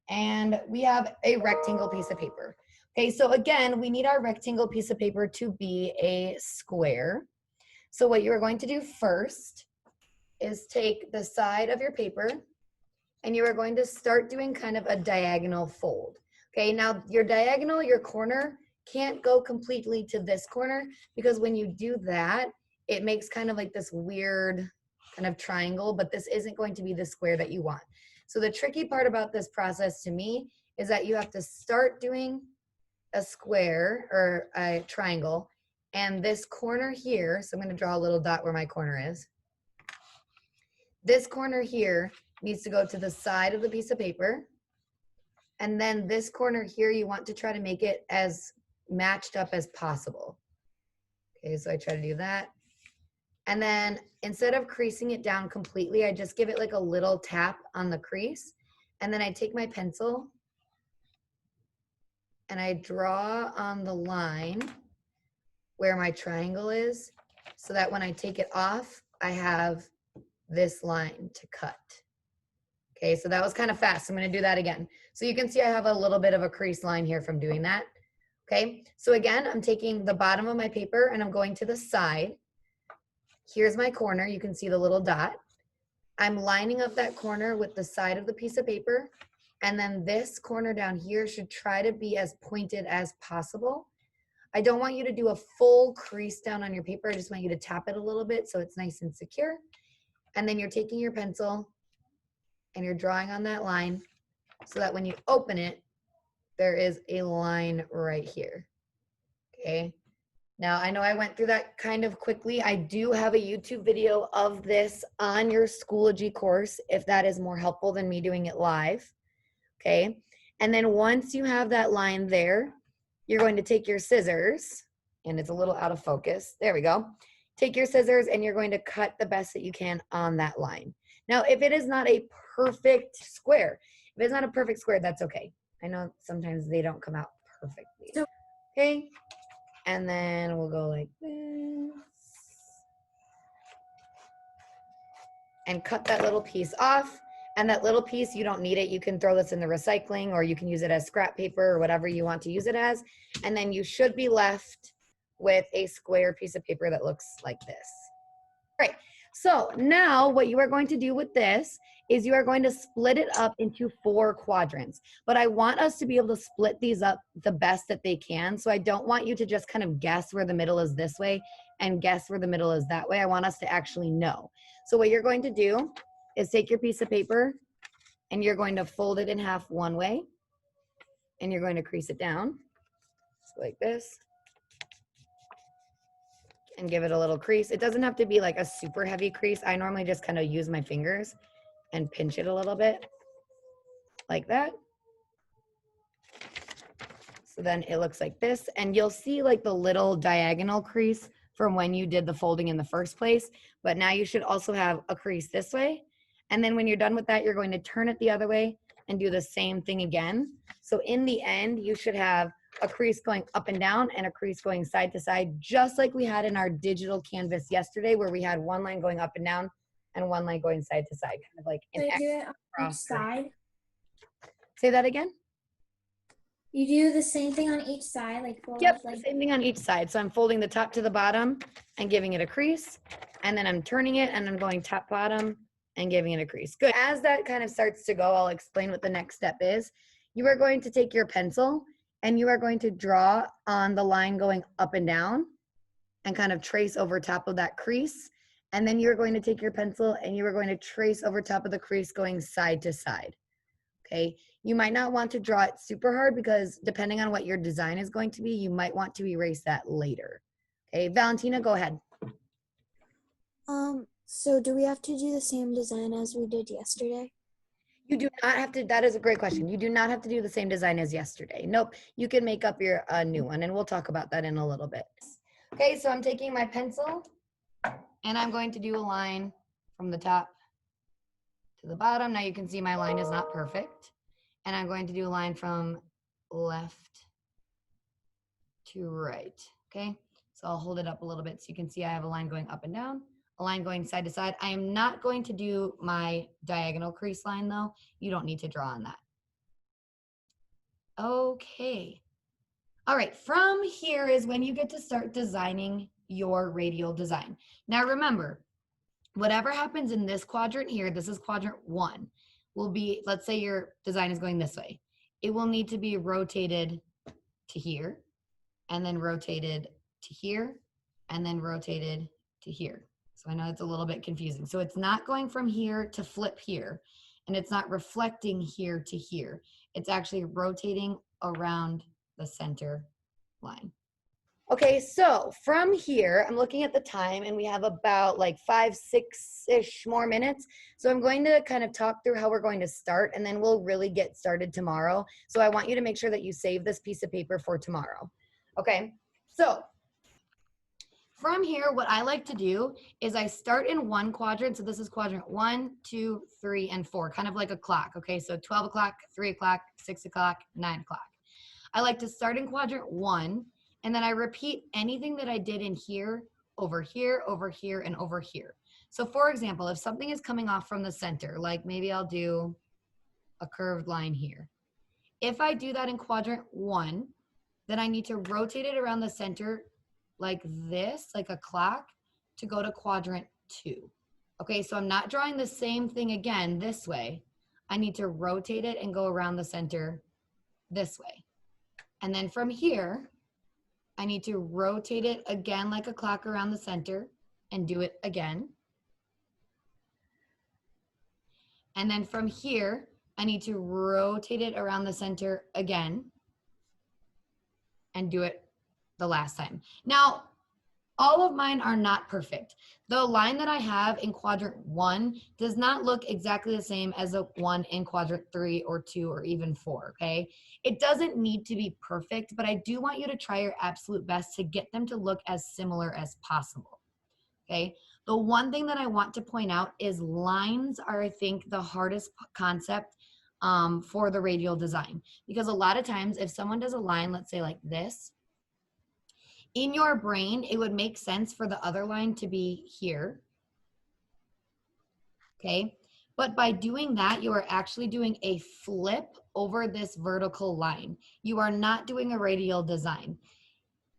and we have a rectangle piece of paper. Okay, so again, we need our rectangle piece of paper to be a square. So what you're going to do first is take the side of your paper and you are going to start doing kind of a diagonal fold. Okay, now your diagonal, your corner can't go completely to this corner because when you do that, it makes kind of like this weird kind of triangle, but this isn't going to be the square that you want. So the tricky part about this process to me is that you have to start doing a square or a triangle, and this corner here, so I'm going to draw a little dot where my corner is. This corner here needs to go to the side of the piece of paper. And then this corner here, you want to try to make it as matched up as possible. Okay, so I try to do that. And then instead of creasing it down completely, I just give it like a little tap on the crease. And then I take my pencil and I draw on the line where my triangle is so that when I take it off, I have this line to cut. Okay, so that was kind of fast. I'm going to do that again. So you can see I have a little bit of a crease line here from doing that. Okay, so again, I'm taking the bottom of my paper and I'm going to the side. Here's my corner. You can see the little dot. I'm lining up that corner with the side of the piece of paper. And then this corner down here should try to be as pointed as possible. I don't want you to do a full crease down on your paper. I just want you to tap it a little bit so it's nice and secure. And then you're taking your pencil and you're drawing on that line so that when you open it, there is a line right here. Okay. Now, I know I went through that kind of quickly. I do have a YouTube video of this on your Schoology course if that is more helpful than me doing it live. Okay. And then once you have that line there, you're going to take your scissors, and it's a little out of focus. There we go. Take your scissors and you're going to cut the best that you can on that line. Now, if it is not a perfect square, if it's not a perfect square, that's okay. I know sometimes they don't come out perfectly. Okay. And then we'll go like this. And cut that little piece off. And that little piece, you don't need it. You can throw this in the recycling or you can use it as scrap paper or whatever you want to use it as. And then you should be left with a square piece of paper that looks like this. All right. So now what you are going to do with this is you are going to split it up into 4 quadrants. But I want us to be able to split these up the best that they can. So I don't want you to just kind of guess where the middle is this way and guess where the middle is that way. I want us to actually know. So what you're going to do is take your piece of paper and you're going to fold it in half one way and you're going to crease it down so like this and give it a little crease. It doesn't have to be like a super heavy crease. I normally just kind of use my fingers and pinch it a little bit like that. So then it looks like this, and you'll see like the little diagonal crease from when you did the folding in the first place, but now you should also have a crease this way. And then when you're done with that, you're going to turn it the other way and do the same thing again. So in the end, you should have a crease going up and down and a crease going side to side, just like we had in our digital canvas yesterday, where we had one line going up and down and one line going side to side, kind of like an X do it on each cross. side. Say that again. You do the same thing on each side, like fold Yep, like same thing on each side. So I'm folding the top to the bottom and giving it a crease, and then I'm turning it and I'm going top bottom and giving it a crease. Good. As that kind of starts to go, I'll explain what the next step is. You are going to take your pencil and you are going to draw on the line going up and down and kind of trace over top of that crease. And then you're going to take your pencil and you are going to trace over top of the crease going side to side. Okay, you might not want to draw it super hard because depending on what your design is going to be, you might want to erase that later. Okay, Valentina, go ahead. So do we have to do the same design as we did yesterday? You do not have to, that is a great question. You do not have to do the same design as yesterday. Nope, you can make up your new one, and we'll talk about that in a little bit. Okay, so I'm taking my pencil and I'm going to do a line from the top to the bottom. Now you can see my line is not perfect. And I'm going to do a line from left to right, okay? So I'll hold it up a little bit so you can see I have a line going up and down, a line going side to side. I am not going to do my diagonal crease line though. You don't need to draw on that. Okay. All right, from here is when you get to start designing your radial design. Now remember, whatever happens in this quadrant here, this is quadrant 1, will be, let's say your design is going this way. It will need to be rotated to here, and then rotated to here, and then rotated to here. So I know it's a little bit confusing. So it's not going from here to flip here, and it's not reflecting here to here. It's actually rotating around the center line. Okay, so from here, I'm looking at the time and we have about like 5, 6-ish more minutes. So I'm going to kind of talk through how we're going to start and then we'll really get started tomorrow. So I want you to make sure that you save this piece of paper for tomorrow. Okay, so from here, what I like to do is I start in one quadrant. So this is quadrant 1, 2, 3, and 4, kind of like a clock. Okay, so 12 o'clock, 3 o'clock, 6 o'clock, 9 o'clock. I like to start in quadrant 1, and then I repeat anything that I did in here, over here, over here, and over here. So for example, if something is coming off from the center, like maybe I'll do a curved line here. If I do that in quadrant 1, then I need to rotate it around the center like this, like a clock, to go to quadrant 2. Okay, so I'm not drawing the same thing again this way. I need to rotate it and go around the center this way. And then from here, I need to rotate it again like a clock around the center and do it again. And then from here, I need to rotate it around the center again and do it the last time. Now, all of mine are not perfect. The line that I have in quadrant 1 does not look exactly the same as the one in quadrant 3 or 2 or even 4, okay? It doesn't need to be perfect, but I do want you to try your absolute best to get them to look as similar as possible, okay? The one thing that I want to point out is lines are, I think, the hardest concept for the radial design. Because a lot of times if someone does a line, let's say like this, in your brain, it would make sense for the other line to be here, okay? But by doing that, you are actually doing a flip over this vertical line. You are not doing a radial design.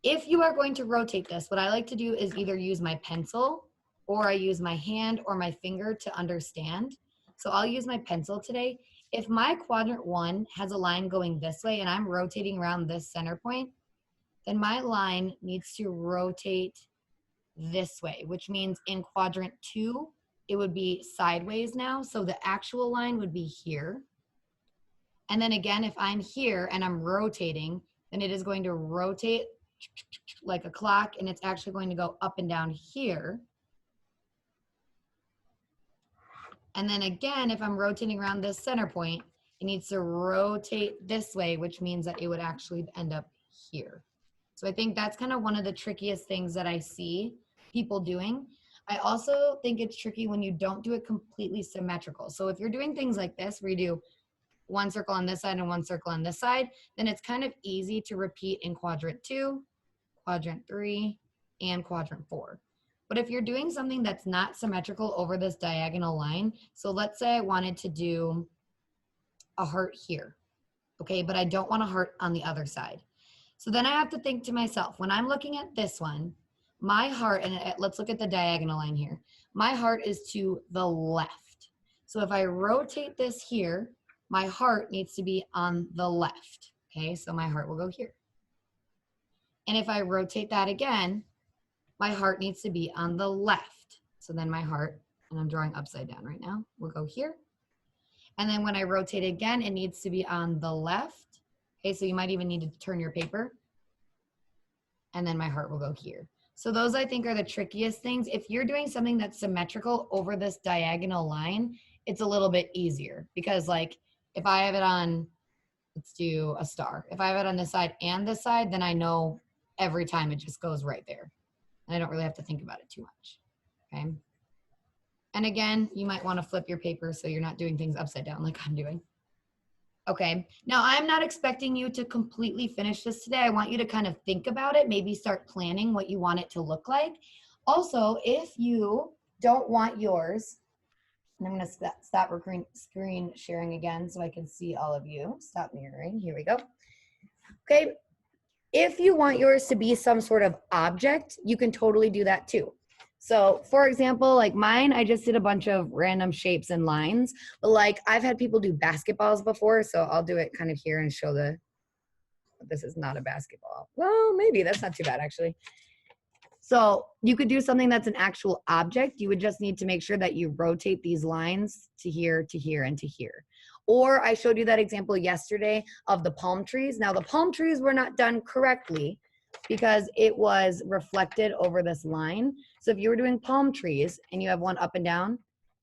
If you are going to rotate this, what I like to do is either use my pencil or I use my hand or my finger to understand. So I'll use my pencil today. If my quadrant 1 has a line going this way and I'm rotating around this center point, then my line needs to rotate this way, which means in quadrant 2, it would be sideways now. So the actual line would be here. And then again, if I'm here and I'm rotating, then it is going to rotate like a clock, and it's actually going to go up and down here. And then again, if I'm rotating around this center point, it needs to rotate this way, which means that it would actually end up here. So I think that's kind of one of the trickiest things that I see people doing. I also think it's tricky when you don't do it completely symmetrical. So if you're doing things like this, where you do one circle on this side and one circle on this side, then it's kind of easy to repeat in quadrant 2, quadrant 3, and quadrant 4. But if you're doing something that's not symmetrical over this diagonal line, so let's say I wanted to do a heart here, okay, but I don't want a heart on the other side. So then I have to think to myself, when I'm looking at this one, my heart, and let's look at the diagonal line here. My heart is to the left. So if I rotate this here, my heart needs to be on the left. Okay, so my heart will go here. And if I rotate that again, my heart needs to be on the left. So then my heart, and I'm drawing upside down right now, will go here. And then when I rotate again, it needs to be on the left. Okay, so you might even need to turn your paper. And then my heart will go here. So those, I think, are the trickiest things. If you're doing something that's symmetrical over this diagonal line, it's a little bit easier, because like if I have it on, let's do a star. If I have it on this side and this side, then I know every time it just goes right there. And I don't really have to think about it too much, okay? And again, you might want to flip your paper so you're not doing things upside down like I'm doing. Okay, now I'm not expecting you to completely finish this today. I want you to kind of think about it, maybe start planning what you want it to look like. Also, if you don't want yours And I'm going to stop screen sharing again so I can see all of you. Stop mirroring. Here we go. Okay. If you want yours to be some sort of object, you can totally do that too. So for example, like mine, I just did a bunch of random shapes and lines, but like I've had people do basketballs before, so I'll do it kind of here and show this is not a basketball. Well, maybe that's not too bad actually. So you could do something that's an actual object. You would just need to make sure that you rotate these lines to here, to here, and to here. Or I showed you that example yesterday of the palm trees. Now the palm trees were not done correctly because it was reflected over this line. So if you were doing palm trees and you have one up and down,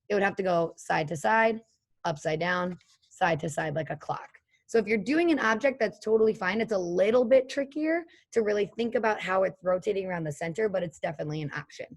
it would have to go side to side, upside down, side to side like a clock. So if you're doing an object, that's totally fine. It's a little bit trickier to really think about how it's rotating around the center, but it's definitely an option.